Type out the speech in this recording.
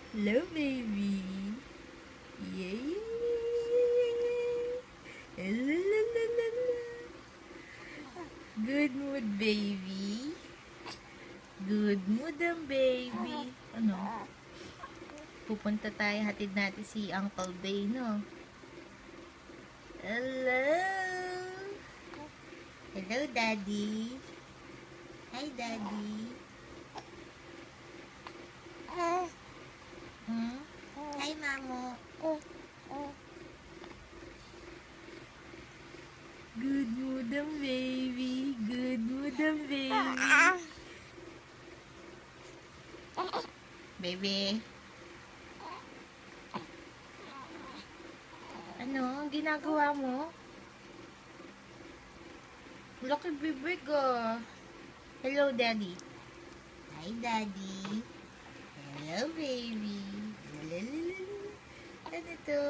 Hello, baby. Yay! Good mood, baby. Good mood ang baby. Ano? Pupunta tayo, hatid natin si Uncle Bay, no? Hello! Hello, Daddy. Hi, Daddy. Hmm? Hi, Mamo. Good mood ang baby. Good mood ang baby. Baby. Ano? Ang ginagawa mo? Laki bibig ah. Hello, Daddy. Hi, Daddy. Hello, baby. Lalalala. Ano to?